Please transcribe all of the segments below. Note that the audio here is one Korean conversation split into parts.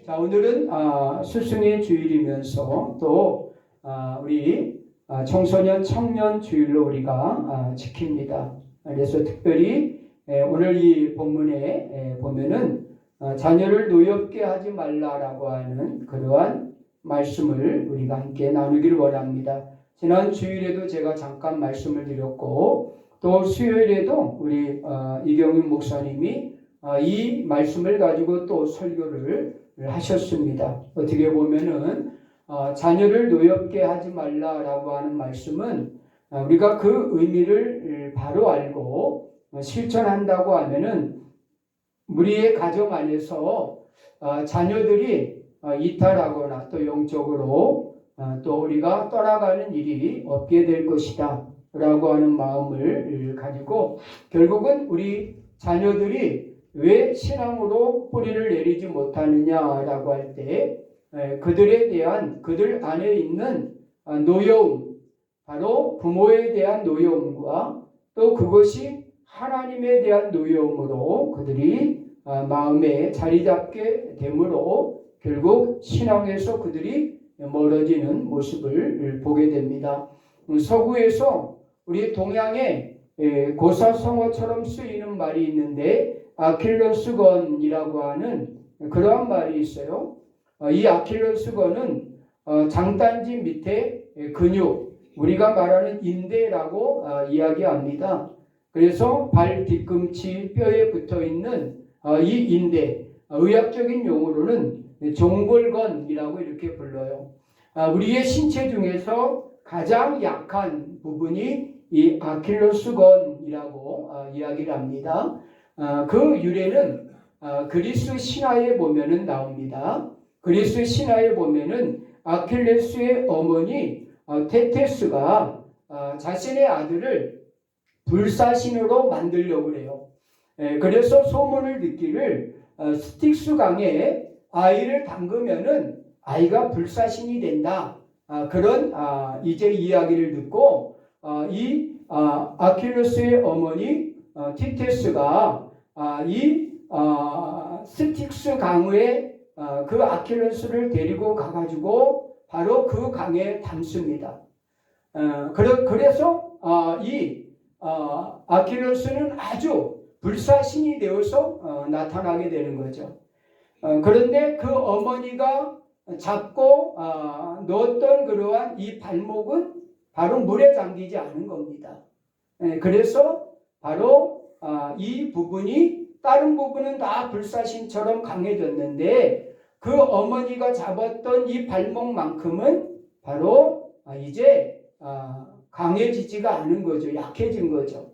자, 오늘은 스승의 주일이면서 또 우리 청소년 청년 주일로 우리가 지킵니다. 그래서 특별히 오늘 이 본문에 보면은 자녀를 노엽게 하지 말라라고 하는 그러한 말씀을 우리가 함께 나누기를 원합니다. 지난 주일에도 제가 잠깐 말씀을 드렸고 또 수요일에도 우리 이경윤 목사님이 이 말씀을 가지고 또 설교를 하셨습니다. 어떻게 보면은 자녀를 노엽게 하지 말라라고 하는 말씀은 우리가 그 의미를 바로 알고 실천한다고 하면은 우리의 가정 안에서 자녀들이 이탈하거나 또 영적으로 또 우리가 떠나가는 일이 없게 될 것이다 라고 하는 마음을 가지고 결국은 우리 자녀들이 왜 신앙으로 뿌리를 내리지 못하느냐라고 할 때 그들에 대한 그들 안에 있는 노여움, 바로 부모에 대한 노여움과 또 그것이 하나님에 대한 노여움으로 그들이 마음에 자리 잡게 되므로 결국 신앙에서 그들이 멀어지는 모습을 보게 됩니다. 서구에서 우리 동양의 고사성어처럼 쓰이는 말이 있는데 아킬레스건이라고 하는 그러한 말이 있어요. 이 아킬레스건은 장단지 밑에 근육, 우리가 말하는 인대라고 이야기합니다. 그래서 발 뒤꿈치 뼈에 붙어있는 이 인대, 의학적인 용어로는 종골건이라고 이렇게 불러요. 우리의 신체 중에서 가장 약한 부분이 이 아킬레스건이라고 이야기를 합니다. 그 유래는 그리스 신화에 보면은 나옵니다. 그리스 신화에 보면은 아킬레스의 어머니 테테스가 자신의 아들을 불사신으로 만들려고 그래요. 그래서 소문을 듣기를 스틱스 강에 아이를 담그면은 아이가 불사신이 된다. 그런 이제 이야기를 듣고 이 아킬레스의 어머니 티테스가 이 스틱스 강에 그 아킬레스를 데리고 가가지고 바로 그 강에 담습니다. 그래서 이 아킬레스는 아주 불사신이 되어서 나타나게 되는 거죠. 그런데 그 어머니가 잡고 넣었던 그러한 이 발목은 바로 물에 잠기지 않은 겁니다. 그래서 바로 이 부분이 다른 부분은 다 불사신처럼 강해졌는데 그 어머니가 잡았던 이 발목만큼은 바로 이제 강해지지가 않은 거죠. 약해진 거죠.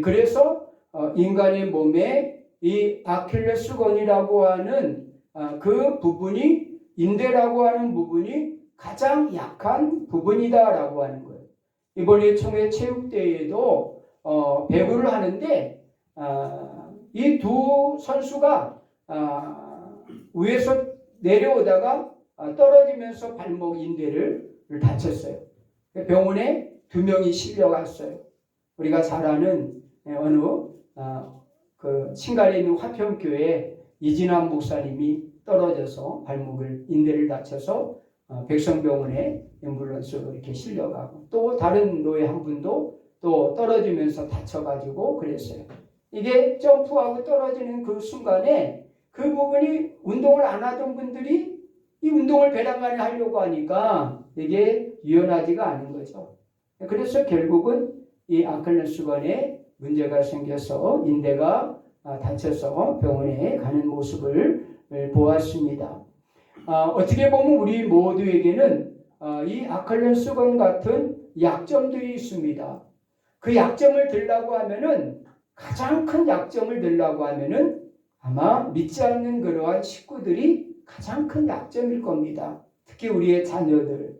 그래서 인간의 몸에 이 아킬레스건이라고 하는 그 부분이 인대라고 하는 부분이 가장 약한 부분이다라고 하는 거예요. 이번에 총회 체육대회에도 배구를 하는데 이 두 선수가 위에서 내려오다가 떨어지면서 발목 인대를 다쳤어요. 병원에 2명이 실려갔어요. 우리가 잘 아는 어느 그 신갈에 있는 화평교회 이진환 목사님이 떨어져서 발목을 인대를 다쳐서 백성병원에 앰뷸런스로 이렇게 실려가고 또 다른 노예 한 분도 또 떨어지면서 다쳐가지고 그랬어요. 이게 점프하고 떨어지는 그 순간에 그 부분이 운동을 안 하던 분들이 이 운동을 배란간에 하려고 하니까 이게 유연하지가 않은 거죠. 그래서 결국은 이 아킬레스건에 문제가 생겨서 인대가 다쳐서 병원에 가는 모습을 보았습니다. 어떻게 보면 우리 모두에게는 이 아킬레스건 같은 약점들이 있습니다. 그 약점을 들라고 하면은 가장 큰 약점을 들라고 하면은 아마 믿지 않는 그러한 식구들이 가장 큰 약점일 겁니다. 특히 우리의 자녀들,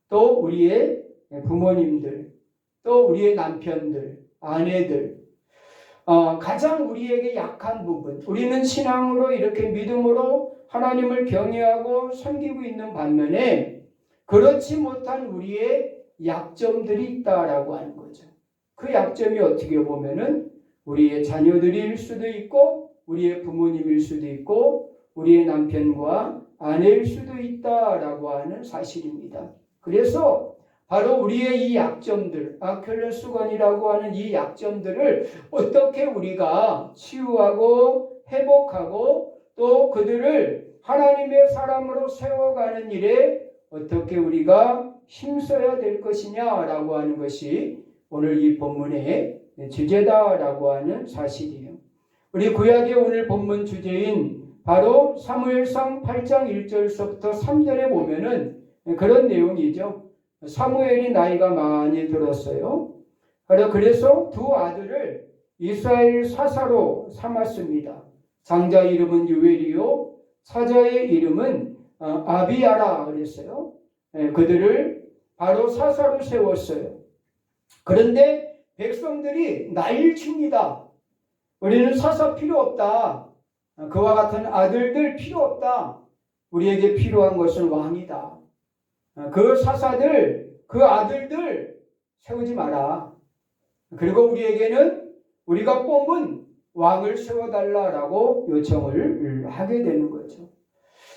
또 우리의 부모님들, 또 우리의 남편들, 아내들, 가장 우리에게 약한 부분, 우리는 신앙으로 이렇게 믿음으로 하나님을 경외하고 섬기고 있는 반면에 그렇지 못한 우리의 약점들이 있다라고 하는 거죠. 그 약점이 어떻게 보면은 우리의 자녀들일 수도 있고 우리의 부모님일 수도 있고 우리의 남편과 아내일 수도 있다라고 하는 사실입니다. 그래서 바로 우리의 이 약점들, 아킬레스건이라고 하는 이 약점들을 어떻게 우리가 치유하고 회복하고 또 그들을 하나님의 사람으로 세워가는 일에 어떻게 우리가 힘써야 될 것이냐라고 하는 것이 오늘 이 본문의 주제다라고 하는 사실이에요. 우리 구약의 오늘 본문 주제인 바로 사무엘상 8장 1절서부터 3절에 보면은 그런 내용이죠. 사무엘이 나이가 많이 들었어요. 그래서 두 아들을 이스라엘 사사로 삼았습니다. 장자 이름은 유엘이요, 사자의 이름은 아비야라 그랬어요. 그들을 바로 사사로 세웠어요. 그런데 백성들이 난리칩니다. 우리는 사사 필요 없다. 그와 같은 아들들 필요 없다. 우리에게 필요한 것은 왕이다. 그 사사들, 그 아들들 세우지 마라. 그리고 우리에게는 우리가 뽑은 왕을 세워달라라고 요청을 하게 되는 거죠.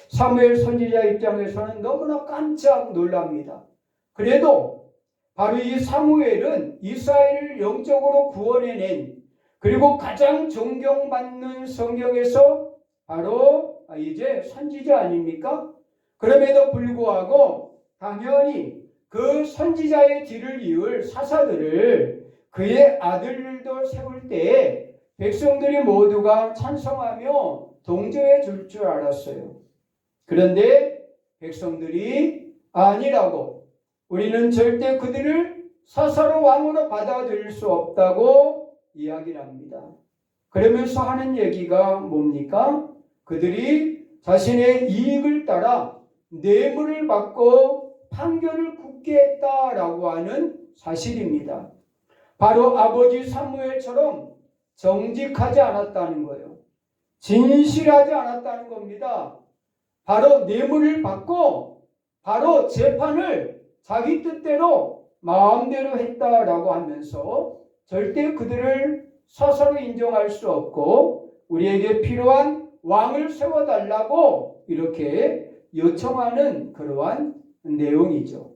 사무엘 선지자 입장에서는 너무나 깜짝 놀랍니다. 그래도 바로 이 사무엘은 이스라엘을 영적으로 구원해낸 그리고 가장 존경받는 성경에서 바로 이제 선지자 아닙니까? 그럼에도 불구하고 당연히 그 선지자의 뒤를 이을 사사들을 그의 아들들도 세울 때에 백성들이 모두가 찬성하며 동조해 줄 줄 알았어요. 그런데 백성들이 아니라고, 우리는 절대 그들을 사사로 왕으로 받아들일 수 없다고 이야기를 합니다. 그러면서 하는 얘기가 뭡니까? 그들이 자신의 이익을 따라 뇌물을 받고 판결을 굳게 했다라고 하는 사실입니다. 바로 아버지 사무엘처럼 정직하지 않았다는 거예요. 진실하지 않았다는 겁니다. 바로 뇌물을 받고 바로 재판을 자기 뜻대로 마음대로 했다라고 하면서 절대 그들을 사사로 인정할 수 없고 우리에게 필요한 왕을 세워달라고 이렇게 요청하는 그러한 내용이죠.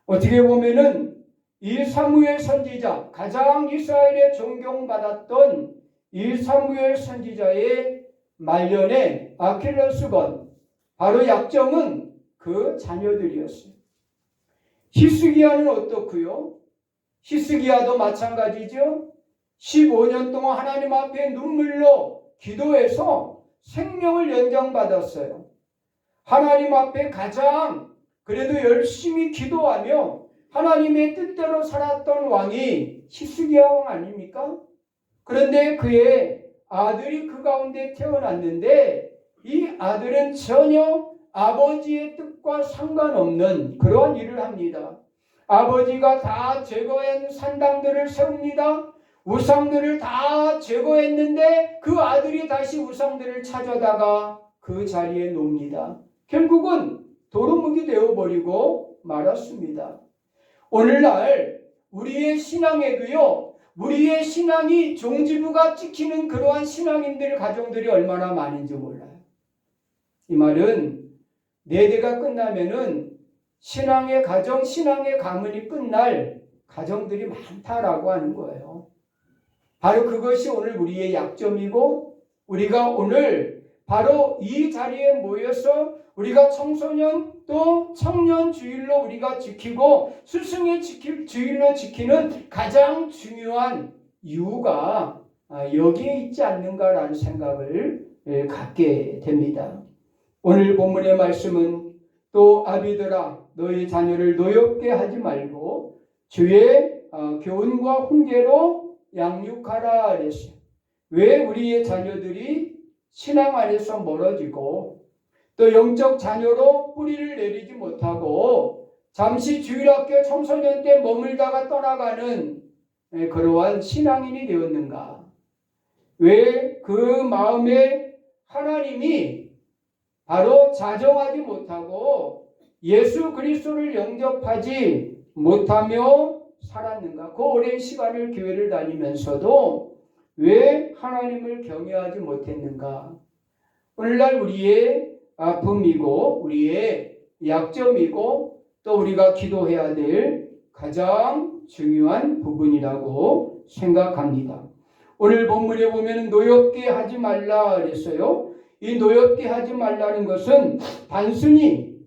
어떻게 보면은 이 사무엘 선지자, 가장 이스라엘에 존경받았던 이 사무엘 선지자의 말년의 아킬레스건, 바로 약점은 그 자녀들이었어요. 히스기야는 어떻고요? 히스기야도 마찬가지죠. 15년 동안 하나님 앞에 눈물로 기도해서 생명을 연장받았어요. 하나님 앞에 가장 그래도 열심히 기도하며 하나님의 뜻대로 살았던 왕이 히스기야 왕 아닙니까? 그런데 그의 아들이 그 가운데 태어났는데 이 아들은 전혀 아버지의 뜻과 상관없는 그러한 일을 합니다. 아버지가 다 제거한 산당들을 세웁니다. 우상들을 다 제거했는데 그 아들이 다시 우상들을 찾아다가 그 자리에 놓습니다. 결국은 도루묵이 되어버리고 말았습니다. 오늘날 우리의 신앙에도요, 우리의 신앙이 종지부가 찍히는 그러한 신앙인들 가정들이 얼마나 많은지 몰라요. 이 말은 네 대가 끝나면은 신앙의 가정, 신앙의 가문이 끝날 가정들이 많다라고 하는 거예요. 바로 그것이 오늘 우리의 약점이고, 우리가 오늘 바로 이 자리에 모여서 우리가 청소년 또 청년 주일로 우리가 지키고 스승의 주일로 지키는 가장 중요한 이유가 여기에 있지 않는가라는 생각을 갖게 됩니다. 오늘 본문의 말씀은 또 아비들아 너희 자녀를 노엽게 하지 말고 주의 교훈과 훈계로 양육하라 그랬어요. 왜 우리의 자녀들이 신앙 안에서 멀어지고 또 영적 자녀로 뿌리를 내리지 못하고 잠시 주일학교 청소년 때 머물다가 떠나가는 그러한 신앙인이 되었는가? 왜 그 마음에 하나님이 바로 자정하지 못하고 예수 그리스도를 영접하지 못하며 살았는가? 그 오랜 시간을 교회를 다니면서도 왜 하나님을 경외하지 못했는가? 오늘날 우리의 아픔이고 우리의 약점이고 또 우리가 기도해야 될 가장 중요한 부분이라고 생각합니다. 오늘 본문에 보면 노엽게 하지 말라 그랬어요. 이 노엽게 하지 말라는 것은 단순히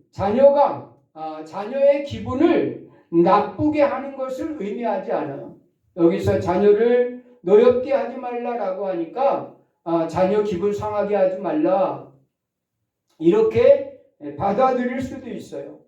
자녀의 기분을 나쁘게 하는 것을 의미하지 않아요. 여기서 자녀를 노엽게 하지 말라라고 하니까 자녀 기분 상하게 하지 말라 이렇게 받아들일 수도 있어요.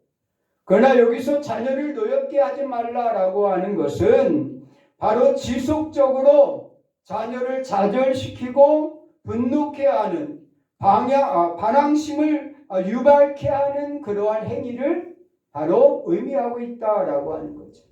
그러나 여기서 자녀를 노엽게 하지 말라라고 하는 것은 바로 지속적으로 자녀를 좌절시키고 분노케 하는 반항심을 유발케 하는 그러한 행위를 바로 의미하고 있다라고 하는 거죠.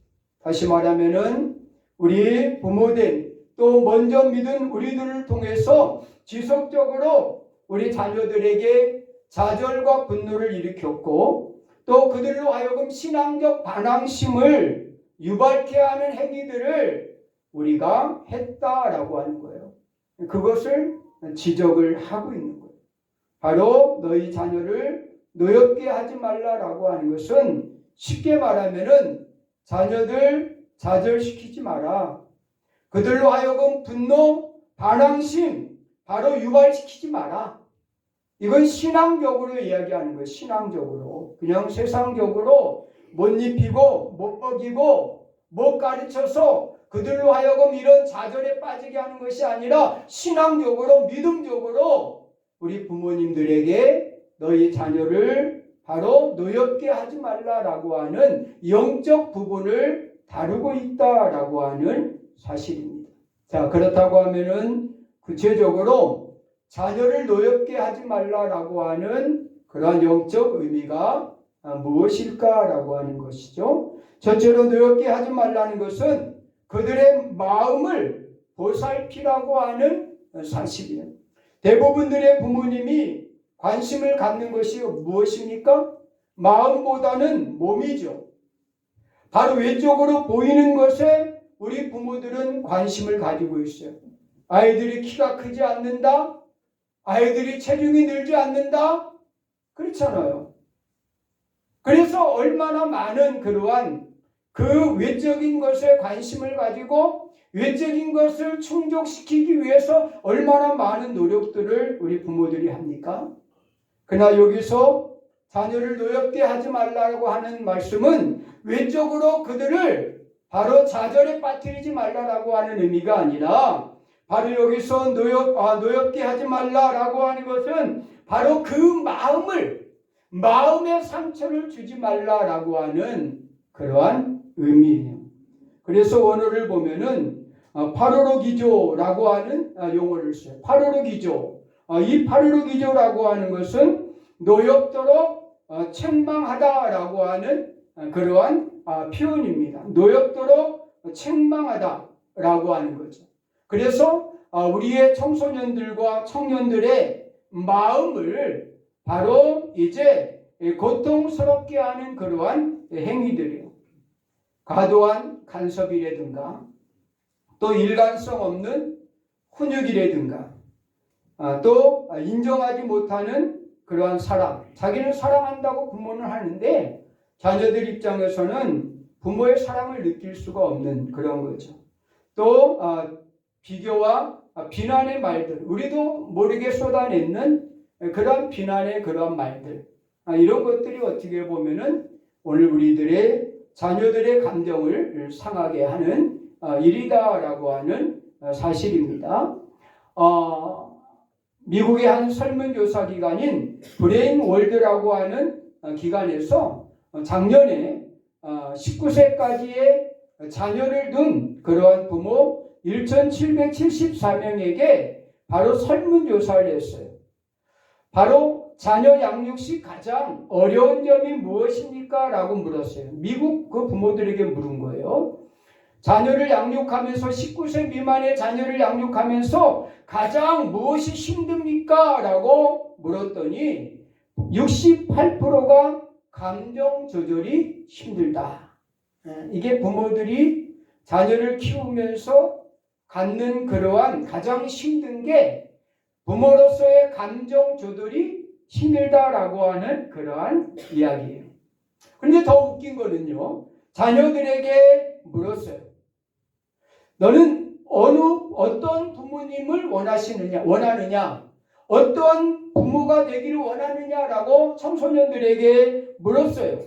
다시 말하면은 우리 부모들 또 먼저 믿은 우리들을 통해서 지속적으로 우리 자녀들에게 좌절과 분노를 일으켰고 또 그들로 하여금 신앙적 반항심을 유발케 하는 행위들을 우리가 했다라고 하는 거예요. 그것을 지적을 하고 있는 거예요. 바로 너희 자녀를 노엽게 하지 말라라고 하는 것은 쉽게 말하면은 자녀들 좌절시키지 마라. 그들로 하여금 분노, 반항심 바로 유발시키지 마라. 이건 신앙적으로 이야기하는 거예요. 신앙적으로. 그냥 세상적으로 못 입히고 못 먹이고 못 가르쳐서 그들로 하여금 이런 좌절에 빠지게 하는 것이 아니라 신앙적으로 믿음적으로 우리 부모님들에게 너희 자녀를 바로 노엽게 하지 말라라고 하는 영적 부분을 다루고 있다라고 하는 사실입니다. 자, 그렇다고 하면은 구체적으로 자녀를 노엽게 하지 말라라고 하는 그러한 영적 의미가 무엇일까라고 하는 것이죠. 첫째로 노엽게 하지 말라는 것은 그들의 마음을 보살피라고 하는 사실이에요. 대부분들의 부모님이 관심을 갖는 것이 무엇입니까? 마음보다는 몸이죠. 바로 외적으로 보이는 것에 우리 부모들은 관심을 가지고 있어요. 아이들이 키가 크지 않는다? 아이들이 체중이 늘지 않는다? 그렇잖아요. 그래서 얼마나 많은 그러한 그 외적인 것에 관심을 가지고 외적인 것을 충족시키기 위해서 얼마나 많은 노력들을 우리 부모들이 합니까? 그러나 여기서 자녀를 노엽게 하지 말라고 하는 말씀은 외적으로 그들을 바로 좌절에 빠뜨리지 말라고 하는 의미가 아니라 바로 여기서 노엽게 하지 말라라고 하는 것은 바로 그 마음의 상처를 주지 말라라고 하는 그러한 의미예요. 그래서 원어를 보면은 파로로기조라고 하는 용어를 써요. 파로로기조. 이 파로로기조라고 하는 것은 노엽도록 책망하다라고 하는 그러한 표현입니다. 노엽도록 책망하다라고 하는 거죠. 그래서 우리의 청소년들과 청년들의 마음을 바로 이제 고통스럽게 하는 그러한 행위들이에요. 과도한 간섭이라든가 또 일관성 없는 훈육이라든가 또 인정하지 못하는 그러한 사랑, 자기는 사랑한다고 부모는 하는데 자녀들 입장에서는 부모의 사랑을 느낄 수가 없는 그런 거죠. 또 비교와 비난의 말들, 우리도 모르게 쏟아내는 그런 비난의 그런 말들, 이런 것들이 어떻게 보면은 오늘 우리들의 자녀들의 감정을 상하게 하는 일이다라고 하는 사실입니다. 미국의 한 설문조사 기관인 브레인월드라고 하는 기관에서 작년에 19세까지의 자녀를 둔 그러한 부모 1,774명에게 바로 설문조사를 했어요. 바로 자녀 양육 시 가장 어려운 점이 무엇입니까? 라고 물었어요. 미국 그 부모들에게 물은 거예요. 자녀를 양육하면서 19세 미만의 자녀를 양육하면서 가장 무엇이 힘듭니까? 라고 물었더니 68%가 감정 조절이 힘들다. 이게 부모들이 자녀를 키우면서 갖는 그러한 가장 힘든 게 부모로서의 감정 조절이 힘들다라고 하는 그러한 이야기예요. 그런데 더 웃긴 거는요. 자녀들에게 물었어요. 너는 어떤 부모님을 원하느냐? 어떠한 부모가 되기를 원하느냐라고 청소년들에게 물었어요.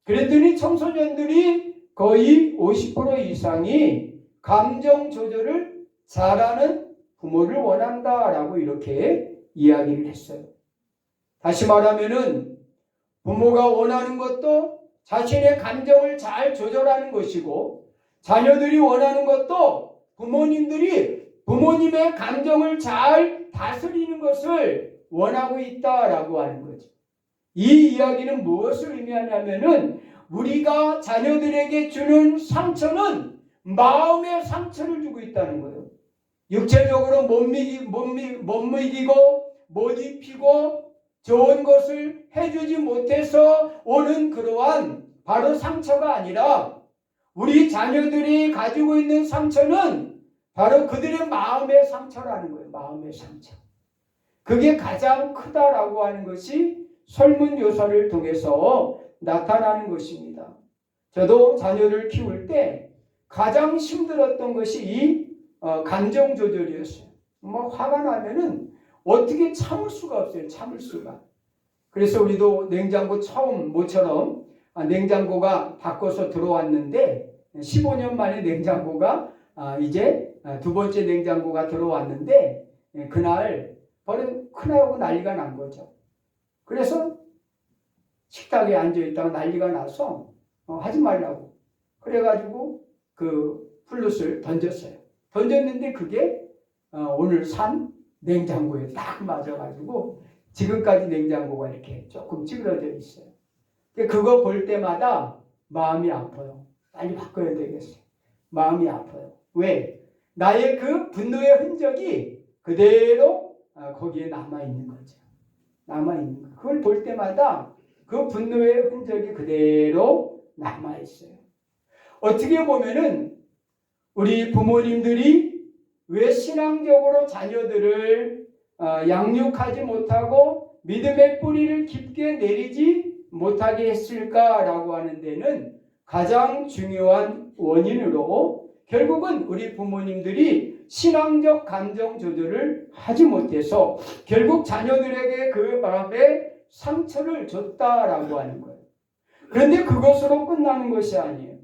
그랬더니 청소년들이 거의 50% 이상이 감정 조절을 잘하는 부모를 원한다라고 이렇게 이야기를 했어요. 다시 말하면은 부모가 원하는 것도 자신의 감정을 잘 조절하는 것이고, 자녀들이 원하는 것도 부모님의 감정을 잘 다스리는 것을 원하고 있다라고 하는 거죠. 이 이야기는 무엇을 의미하냐면은 우리가 자녀들에게 주는 상처는 마음의 상처를 주고 있다는 거예요. 육체적으로 못 먹이고 못 입히고 좋은 것을 해주지 못해서 오는 그러한 바로 상처가 아니라, 우리 자녀들이 가지고 있는 상처는 바로 그들의 마음의 상처라는 거예요. 마음의 상처. 그게 가장 크다라고 하는 것이 설문조사를 통해서 나타나는 것입니다. 저도 자녀를 키울 때 가장 힘들었던 것이 이 감정 조절이었어요. 화가 나면은 어떻게 참을 수가 없어요. 참을 수가. 그래서 우리도 냉장고 처음 모처럼 냉장고가 바꿔서 들어왔는데, 15년 만에 냉장고가 이제 두 번째 냉장고가 들어왔는데, 그날 버릇 큰아이하고 난리가 난 거죠. 그래서 식탁에 앉아있다가 난리가 나서 하지 말라고 그래가지고 그 플룻을 던졌어요. 던졌는데 그게 오늘 산 냉장고에 딱 맞아가지고 지금까지 냉장고가 이렇게 조금 찌그러져 있어요. 그거 볼 때마다 마음이 아파요. 빨리 바꿔야 되겠어요. 마음이 아파요. 왜? 나의 그 분노의 흔적이 그대로 거기에 남아있는 거죠. 남아있는 거. 그걸 볼 때마다 그 분노의 흔적이 그대로 남아있어요. 어떻게 보면은 우리 부모님들이 왜 신앙적으로 자녀들을 양육하지 못하고 믿음의 뿌리를 깊게 내리지 못하게 했을까라고 하는 데는 가장 중요한 원인으로, 결국은 우리 부모님들이 신앙적 감정 조절을 하지 못해서 결국 자녀들에게 그 마음에 상처를 줬다라고 하는 거예요. 그런데 그것으로 끝나는 것이 아니에요.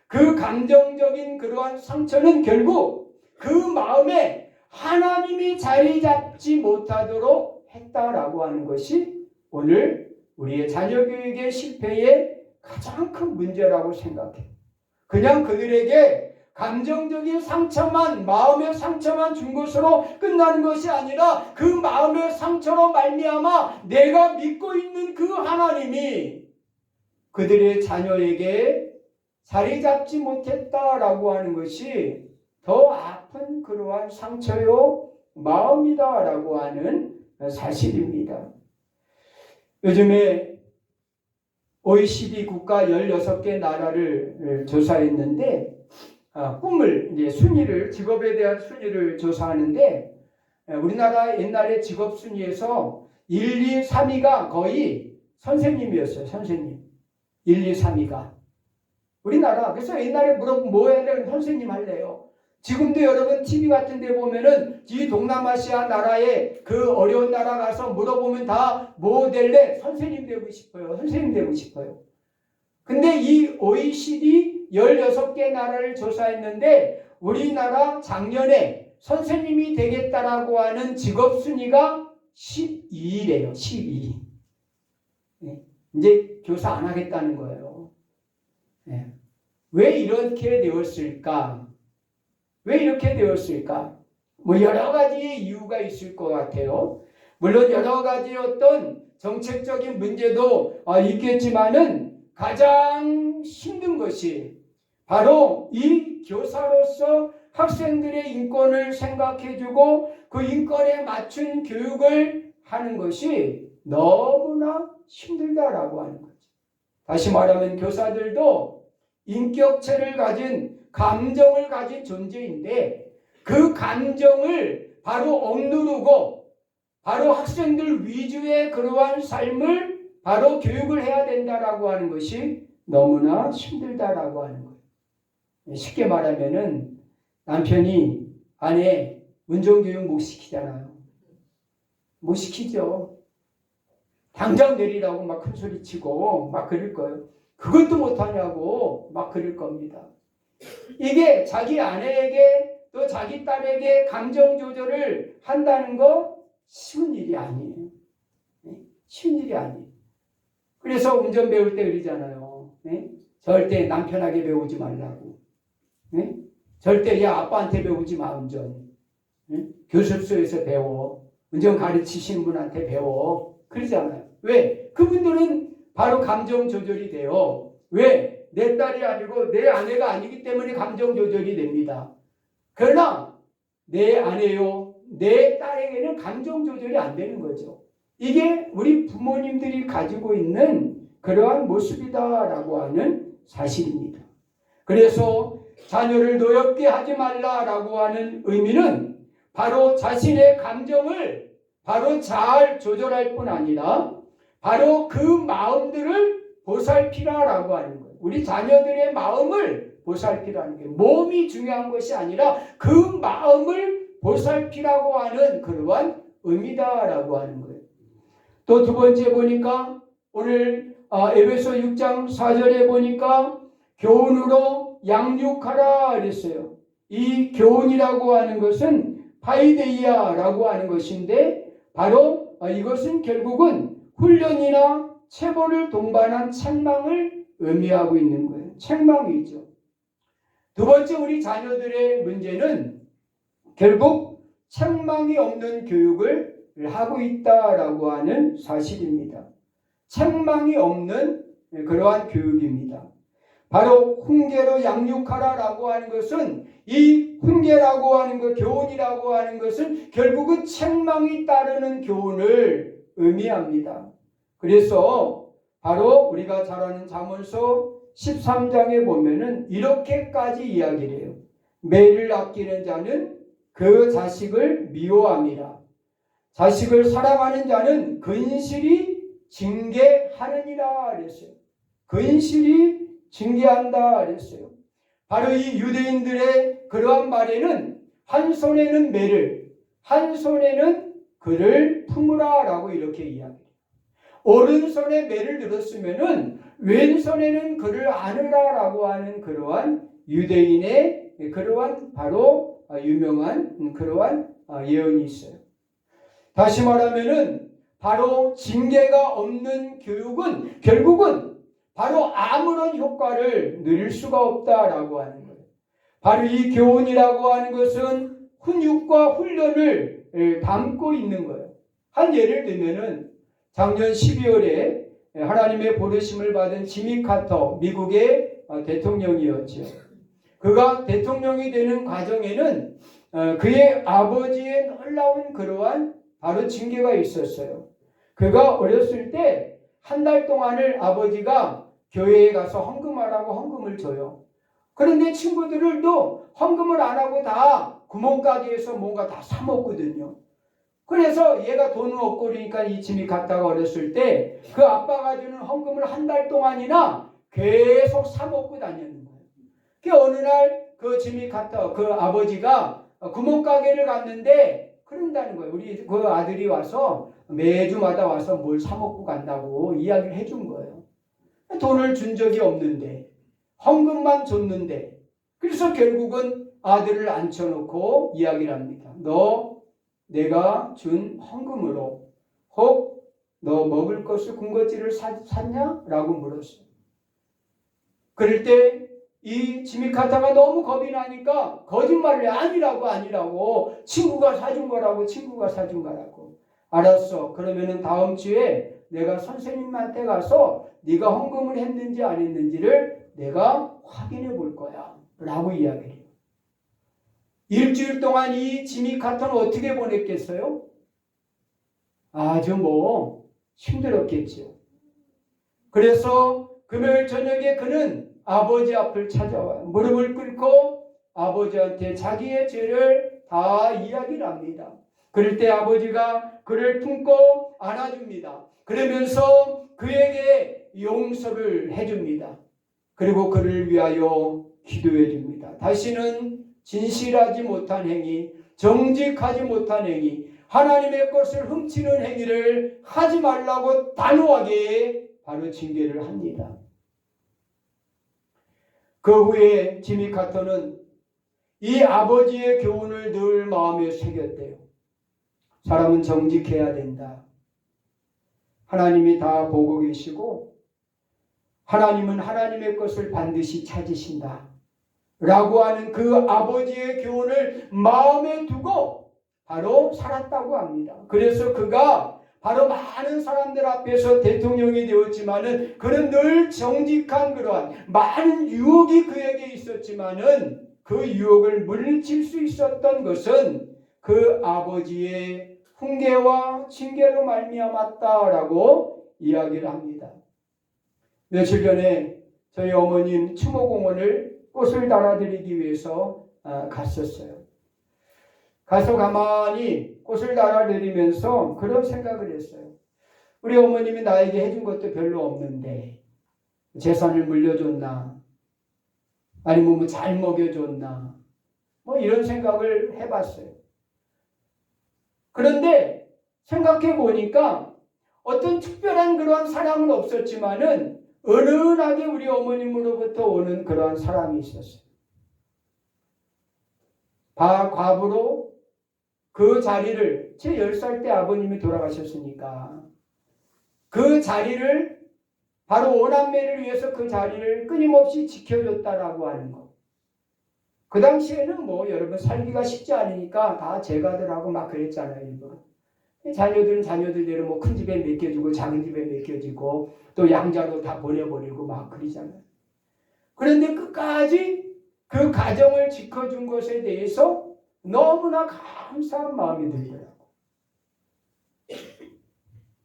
그 감정적인 그러한 상처는 결국 그 마음에 하나님이 자리 잡지 못하도록 했다라고 하는 것이 오늘 우리의 자녀 교육의 실패의 가장 큰 문제라고 생각해요. 그냥 그들에게 감정적인 상처만, 마음의 상처만 준 것으로 끝나는 것이 아니라 그 마음의 상처로 말미암아 내가 믿고 있는 그 하나님이 그들의 자녀에게 자리 잡지 못했다라고 하는 것이 더 아픈 그러한 상처요 마음이다라고 하는 사실입니다. 요즘에 OECD 국가 16개 나라를 조사했는데, 꿈을 이제 순위를, 직업에 대한 순위를 조사하는데, 우리나라 옛날에 직업 순위에서 1, 2, 3위가 거의 선생님이었어요. 선생님. 1, 2, 3위가. 우리나라. 그래서 옛날에 물어보면 뭐 할래요? 선생님 할래요. 지금도 여러분 TV 같은 데 보면은 이 동남아시아 나라에 그 어려운 나라 가서 물어보면 다 뭐 될래? 선생님 되고 싶어요. 선생님 되고 싶어요. 근데 이 OECD 16개 나라를 조사했는데 우리나라 작년에 선생님이 되겠다라고 하는 직업 순위가 12위래요. 12위. 네. 이제 교사 안 하겠다는 거예요. 네. 왜 이렇게 되었을까? 왜 이렇게 되었을까? 뭐 여러 가지 이유가 있을 것 같아요. 물론 여러 가지 어떤 정책적인 문제도 있겠지만은 가장 힘든 것이 바로 이 교사로서 학생들의 인권을 생각해주고 그 인권에 맞춘 교육을 하는 것이 너무나 힘들다라고 하는 거죠. 다시 말하면 교사들도 인격체를 가진, 감정을 가진 존재인데 그 감정을 바로 억누르고 바로 학생들 위주의 그러한 삶을 바로 교육을 해야 된다라고 하는 것이 너무나 힘들다라고 하는 거예요. 쉽게 말하면은 남편이 아내 운전교육 못 시키잖아요. 못 시키죠. 당장 내리라고 막 큰 소리 치고 막 그럴 거예요. 그것도 못하냐고 막 그럴 겁니다. 이게 자기 아내에게 또 자기 딸에게 감정 조절을 한다는 거 쉬운 일이 아니에요. 쉬운 일이 아니에요. 그래서 운전 배울 때 그러잖아요. 절대 남편에게 배우지 말라고. 절대 야 아빠한테 배우지 마 운전. 교습소에서 배워. 운전 가르치신 분한테 배워. 그러잖아요. 왜? 그분들은 바로 감정 조절이 돼요. 왜? 내 딸이 아니고 내 아내가 아니기 때문에 감정 조절이 됩니다. 그러나 내 아내요, 내 딸에게는 감정 조절이 안 되는 거죠. 이게 우리 부모님들이 가지고 있는 그러한 모습이다라고 하는 사실입니다. 그래서 자녀를 노엽게 하지 말라라고 하는 의미는 바로 자신의 감정을 바로 잘 조절할 뿐 아니라 바로 그 마음들을 보살피라라고 하는 거예요. 우리 자녀들의 마음을 보살피라는 게 몸이 중요한 것이 아니라 그 마음을 보살피라고 하는 그러한 의미다라고 하는 거예요. 또 두 번째 보니까 오늘 에베소 6장 4절에 보니까 교훈으로 양육하라 그랬어요. 이 교훈이라고 하는 것은 파이데이아라고 하는 것인데 바로 이것은 결국은 훈련이나 체벌을 동반한 책망을 의미하고 있는 거예요. 책망이죠. 두 번째 우리 자녀들의 문제는 결국 책망이 없는 교육을 하고 있다라고 하는 사실입니다. 책망이 없는 그러한 교육입니다. 바로 훈계로 양육하라라고 하는 것은 이 훈계라고 하는 것, 교훈이라고 하는 것은 결국은 책망이 따르는 교훈을 의미합니다. 그래서 바로 우리가 잘 아는 잠언서 13장에 보면은 이렇게까지 이야기를 해요. 매를 아끼는 자는 그 자식을 미워함이라. 자식을 사랑하는 자는 근실이 징계하느니라 그랬어요. 근실이 징계한다 그랬어요. 바로 이 유대인들의 그러한 말에는 한 손에는 매를, 한 손에는 그를 품으라 라고 이렇게 이야기해요. 오른손에 매를 들었으면은 왼손에는 그를 안으라 라고 하는 그러한 유대인의 그러한 바로 유명한 그러한 예언이 있어요. 다시 말하면은 바로 징계가 없는 교육은 결국은 바로 아무런 효과를 누릴 수가 없다라고 하는 거예요. 바로 이 교훈이라고 하는 것은 훈육과 훈련을 담고 있는 거예요. 한 예를 들면은 작년 12월에 하나님의 부르심을 받은 지미 카터 미국의 대통령이었죠. 그가 대통령이 되는 과정에는 그의 아버지의 놀라운 그러한 바로 징계가 있었어요. 그가 어렸을 때 한 달 동안을 아버지가 교회에 가서 헌금하라고 헌금을 줘요. 그런데 친구들도 헌금을 안 하고 다 구멍가게에서 뭔가 다 사 먹거든요. 그래서 얘가 돈은 없고 그러니까 이 짐이 갔다가 어렸을 때 그 아빠가 주는 헌금을 한 달 동안이나 계속 사 먹고 다녔는 거예요. 그 어느 날 그 짐이 갔다 그 아버지가 구멍가게를 갔는데 그런다는 거예요. 우리 그 아들이 와서 매주마다 와서 뭘 사 먹고 간다고 이야기를 해준 거예요. 돈을 준 적이 없는데 헌금만 줬는데 그래서 결국은 아들을 앉혀놓고 이야기를 합니다. 너 내가 준 헌금으로 혹 너 먹을 것을 군것질을 샀냐? 라고 물었어요. 그럴 때 이 지미 카타가 너무 겁이 나니까 거짓말을 해. 아니라고 친구가 사준 거라고 알았어. 그러면은 다음 주에 내가 선생님한테 가서 네가 헌금을 했는지 안 했는지를 내가 확인해 볼 거야 라고 이야기를 해요. 일주일 동안 이 지미 카타는 어떻게 보냈겠어요? 아주 힘들었겠죠. 그래서 금요일 저녁에 그는 아버지 앞을 찾아와요. 무릎을 꿇고 아버지한테 자기의 죄를 다 이야기를 합니다. 그럴 때 아버지가 그를 품고 안아줍니다. 그러면서 그에게 용서를 해줍니다. 그리고 그를 위하여 기도해 줍니다. 다시는 진실하지 못한 행위, 정직하지 못한 행위, 하나님의 것을 훔치는 행위를 하지 말라고 단호하게 바로 징계를 합니다. 그 후에 지미 카터는 이 아버지의 교훈을 늘 마음에 새겼대요. 사람은 정직해야 된다. 하나님이 다 보고 계시고 하나님은 하나님의 것을 반드시 찾으신다. 라고 하는 그 아버지의 교훈을 마음에 두고 바로 살았다고 합니다. 그래서 그가 바로 많은 사람들 앞에서 대통령이 되었지만은 그는 늘 정직한 그러한 많은 유혹이 그에게 있었지만은 그 유혹을 물리칠 수 있었던 것은 그 아버지의 훈계와 징계로 말미암았다라고 이야기를 합니다. 며칠 전에 저희 어머님 추모공원을 꽃을 달아드리기 위해서 갔었어요. 가서 가만히 꽃을 달아드리면서 그런 생각을 했어요. 우리 어머님이 나에게 해준 것도 별로 없는데 재산을 물려줬나? 아니면 뭐 잘 먹여줬나? 뭐 이런 생각을 해봤어요. 그런데 생각해 보니까 어떤 특별한 그러한 사랑은 없었지만은 은은하게 우리 어머님으로부터 오는 그러한 사랑이 있었어요. 과부로 그 자리를 제 10살 때 아버님이 돌아가셨으니까 그 자리를 바로 오남매를 위해서 그 자리를 끊임없이 지켜줬다라고 하는 것. 그 당시에는 뭐 여러분 살기가 쉽지 않으니까 다 제가들하고 막 그랬잖아요. 일부러. 자녀들은 자녀들대로 뭐 큰 집에 맡겨주고 작은 집에 맡겨지고 또 양자로 다 보내버리고 막 그러잖아요. 그런데 끝까지 그 가정을 지켜준 것에 대해서 너무나 감사한 마음이 들더라고.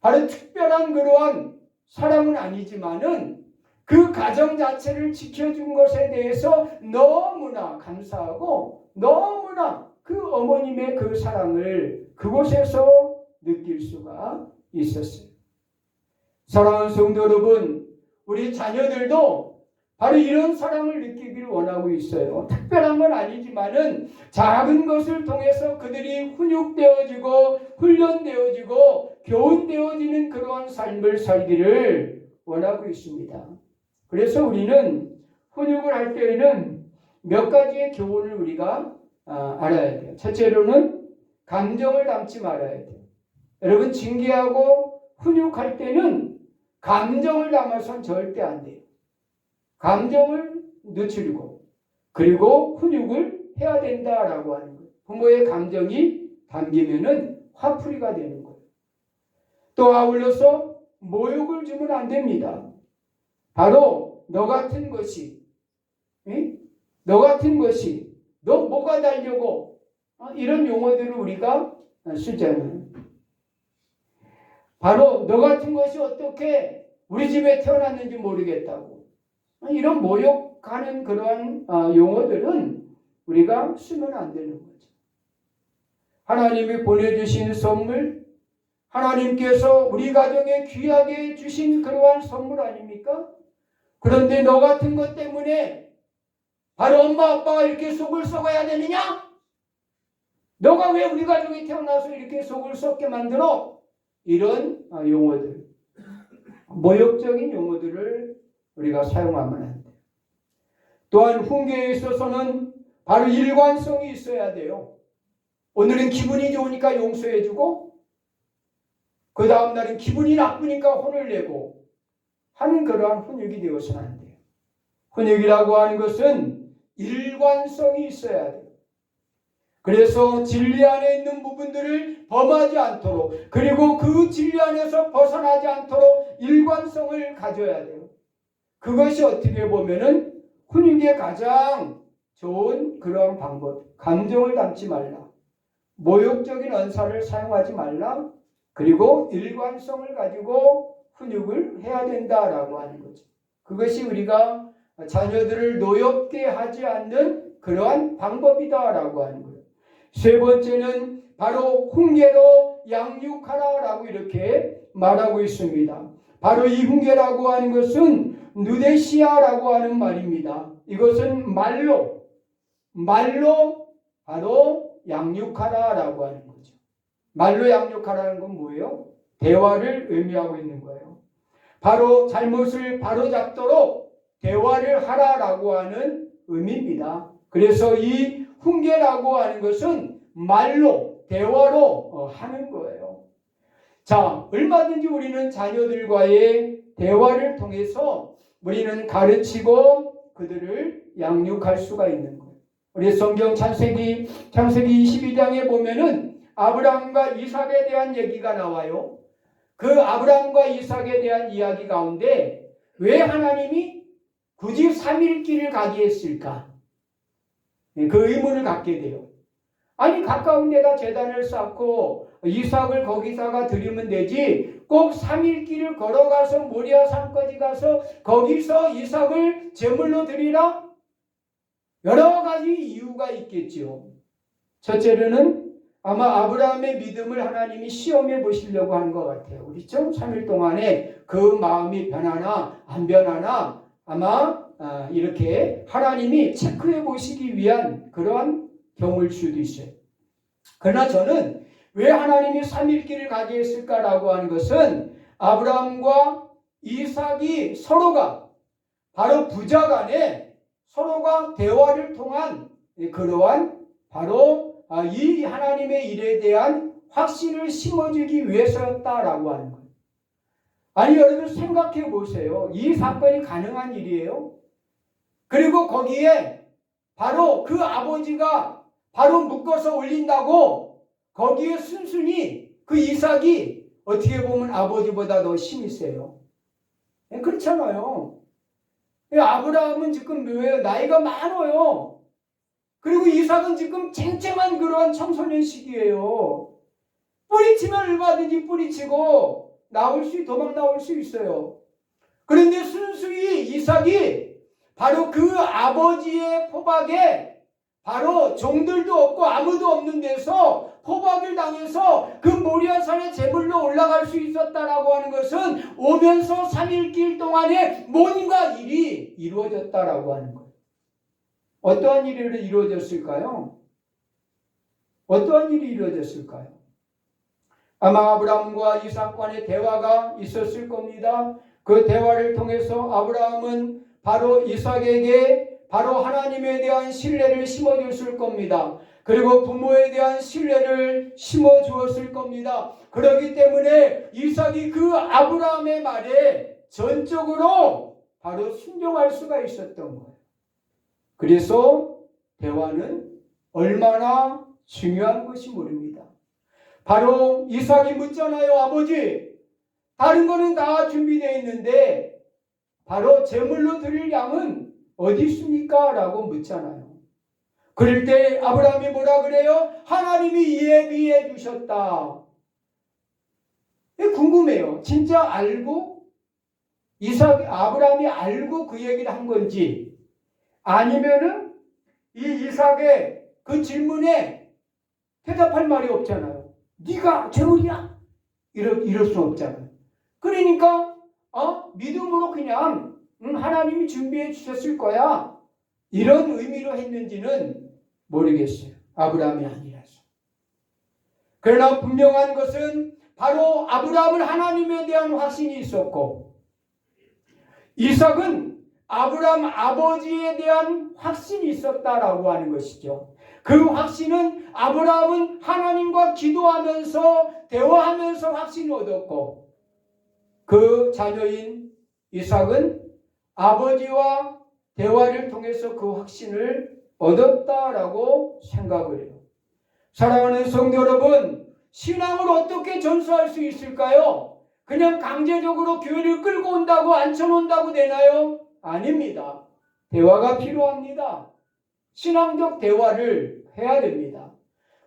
바로 특별한 그러한 사랑은 아니지만은 그 가정 자체를 지켜준 것에 대해서 너무나 감사하고 너무나 그 어머님의 그 사랑을 그곳에서 느낄 수가 있었어요. 사랑하는 성도 여러분, 우리 자녀들도 바로 이런 사랑을 느끼기를 원하고 있어요. 특별한 건 아니지만은 작은 것을 통해서 그들이 훈육되어지고 훈련되어지고 교훈되어지는 그러한 삶을 살기를 원하고 있습니다. 그래서 우리는 훈육을 할 때에는 몇 가지의 교훈을 우리가 알아야 돼요. 첫째로는 감정을 담지 말아야 돼요. 여러분 징계하고 훈육할 때는 감정을 담아서는 절대 안 돼요. 감정을 늦추고 그리고 훈육을 해야 된다라고 하는 거예요. 부모의 감정이 담기면은 화풀이가 되는 거예요. 또 아울러서 모욕을 주면 안 됩니다. 바로 너 같은 것이 너 뭐가 달려고 이런 용어들을 우리가 쓰잖아요. 바로 너 같은 것이 어떻게 우리 집에 태어났는지 모르겠다고 이런 모욕하는 그러한 용어들은 우리가 쓰면 안 되는 거죠. 하나님이 보내주신 선물, 하나님께서 우리 가정에 귀하게 주신 그러한 선물 아닙니까? 그런데 너 같은 것 때문에 바로 엄마 아빠가 이렇게 속을 썩어야 되느냐? 너가 왜 우리 가정에 태어나서 이렇게 속을 썩게 만들어? 이런 용어들, 모욕적인 용어들을 우리가 사용하면 안 돼요. 또한 훈계에 있어서는 바로 일관성이 있어야 돼요. 오늘은 기분이 좋으니까 용서해주고 그 다음 날은 기분이 나쁘니까 혼을 내고 하는 그러한 훈육이 되어서는 안 돼요. 훈육이라고 하는 것은 일관성이 있어야 돼요. 그래서 진리 안에 있는 부분들을 범하지 않도록 그리고 그 진리 안에서 벗어나지 않도록 일관성을 가져야 돼요. 그것이 어떻게 보면은 훈육의 가장 좋은 그런 방법. 감정을 담지 말라. 모욕적인 언사를 사용하지 말라. 그리고 일관성을 가지고 훈육을 해야 된다라고 하는 거죠. 그것이 우리가 자녀들을 노엽게 하지 않는 그러한 방법이다라고 하는 거예요. 세 번째는 바로 훈계로 양육하라라고 이렇게 말하고 있습니다. 바로 이 훈계라고 하는 것은 누데시아라고 하는 말입니다. 이것은 말로 바로 양육하라라고 하는 거죠. 말로 양육하라는 건 뭐예요? 대화를 의미하고 있는 거예요. 바로 잘못을 바로잡도록 대화를 하라라고 하는 의미입니다. 그래서 이 훈계라고 하는 것은 말로, 대화로 하는 거예요. 자, 얼마든지 우리는 자녀들과의 대화를 통해서 우리는 가르치고 그들을 양육할 수가 있는 거예요. 우리 성경 창세기 22장에 보면은 아브라함과 이삭에 대한 얘기가 나와요. 그 아브라함과 이삭에 대한 이야기 가운데 왜 하나님이 굳이 3일길을 가게 했을까? 그 의문을 갖게 돼요. 아니, 가까운 데다 제단을 쌓고 이삭을 거기다가 드리면 되지 꼭 3일길을 걸어가서 모리아산까지 가서 거기서 이삭을 제물로 드리라? 여러 가지 이유가 있겠죠. 첫째로는 아마 아브라함의 믿음을 하나님이 시험해 보시려고 하는 것 같아요. 그렇죠? 3일 동안에 그 마음이 변하나 안 변하나 아마 이렇게 하나님이 체크해 보시기 위한 그러한 경우일 수도 있어요. 그러나 저는 왜 하나님이 3일길을 가게 했을까라고 하는 것은 아브라함과 이삭이 서로가 바로 부자간에 서로가 대화를 통한 그러한 바로 이 하나님의 일에 대한 확신을 심어주기 위해서였다라고 하는 거예요. 아니, 여러분 생각해 보세요. 이 사건이 가능한 일이에요. 그리고 거기에 바로 그 아버지가 바로 묶어서 올린다고 거기에 순순히 그 이삭이 어떻게 보면 아버지보다 더 힘이 세요. 그렇잖아요. 아브라함은 지금 왜 나이가 많아요. 그리고 이삭은 지금 쟁쟁한 그러한 청소년 시기예요. 뿌리치면 얼마든지 뿌리치고 도망 나올 수 있어요. 그런데 순수히 이삭이 바로 그 아버지의 포박에 바로 종들도 없고 아무도 없는 데서 포박을 당해서 그 모리아산의 제물로 올라갈 수 있었다라고 하는 것은 오면서 3일길 동안에 뭔가 일이 이루어졌다라고 하는 거예요. 어떠한 일이 이루어졌을까요? 어떠한 일이 이루어졌을까요? 아마 아브라함과 이삭 간의 대화가 있었을 겁니다. 그 대화를 통해서 아브라함은 바로 이삭에게 바로 하나님에 대한 신뢰를 심어줬을 겁니다. 그리고 부모에 대한 신뢰를 심어주었을 겁니다. 그렇기 때문에 이삭이 그 아브라함의 말에 전적으로 바로 순종할 수가 있었던 거예요. 그래서 대화는 얼마나 중요한 것이 모릅니다. 바로 이삭이 묻잖아요. 아버지, 다른 거는 다 준비되어 있는데 바로 제물로 드릴 양은 어디 있습니까? 라고 묻잖아요. 그럴 때 아브라함이 뭐라 그래요? 하나님이 예비해 주셨다. 궁금해요. 진짜 알고 아브라함이 알고 그 얘기를 한 건지 아니면은 이 이삭의 그 질문에 대답할 말이 없잖아요. 네가 제물이야? 이럴 수 없잖아요. 그러니까 믿음으로 그냥 하나님이 준비해 주셨을 거야. 이런 의미로 했는지는 모르겠어요. 아브라함이 아니라서. 그러나 분명한 것은 바로 아브라함은 하나님에 대한 확신이 있었고 이삭은 아브라함 아버지에 대한 확신이 있었다라고 하는 것이죠. 그 확신은 아브라함은 하나님과 기도하면서 대화하면서 확신을 얻었고 그 자녀인 이삭은 아버지와 대화를 통해서 그 확신을 얻었다라고 생각을 해요. 사랑하는 성도 여러분, 신앙을 어떻게 전수할 수 있을까요? 그냥 강제적으로 교회를 끌고 온다고 앉혀놓는다고 되나요? 아닙니다. 대화가 필요합니다. 신앙적 대화를 해야 됩니다.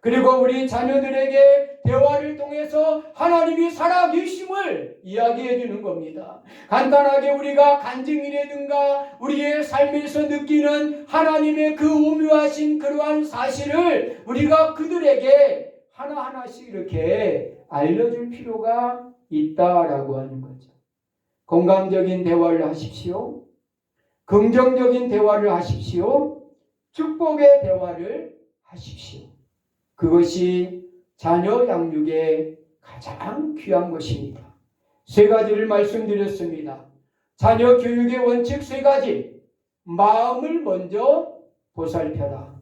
그리고 우리 자녀들에게 대화를 통해서 하나님이 살아계심을 이야기해 주는 겁니다. 간단하게 우리가 간증이라든가 우리의 삶에서 느끼는 하나님의 그 오묘하신 그러한 사실을 우리가 그들에게 하나하나씩 이렇게 알려줄 필요가 있다라고 하는 거죠. 건강적인 대화를 하십시오. 긍정적인 대화를 하십시오. 축복의 대화를 하십시오. 그것이 자녀 양육의 가장 귀한 것입니다. 세 가지를 말씀드렸습니다. 자녀 교육의 원칙 세 가지. 마음을 먼저 보살펴라.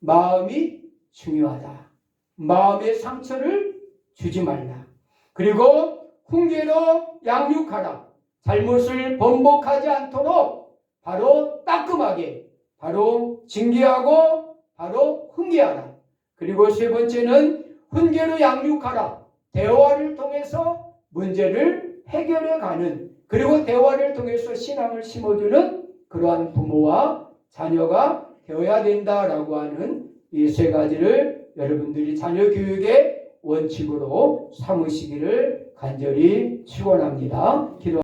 마음이 중요하다. 마음의 상처를 주지 말라. 그리고 훈계로 양육하라. 잘못을 번복하지 않도록 바로 따끔하게, 바로 징계하고 바로 훈계하라. 그리고 세 번째는 훈계로 양육하라. 대화를 통해서 문제를 해결해 가는, 그리고 대화를 통해서 신앙을 심어주는 그러한 부모와 자녀가 되어야 된다라고 하는 이 세 가지를 여러분들이 자녀 교육의 원칙으로 삼으시기를 간절히 축원합니다. 기도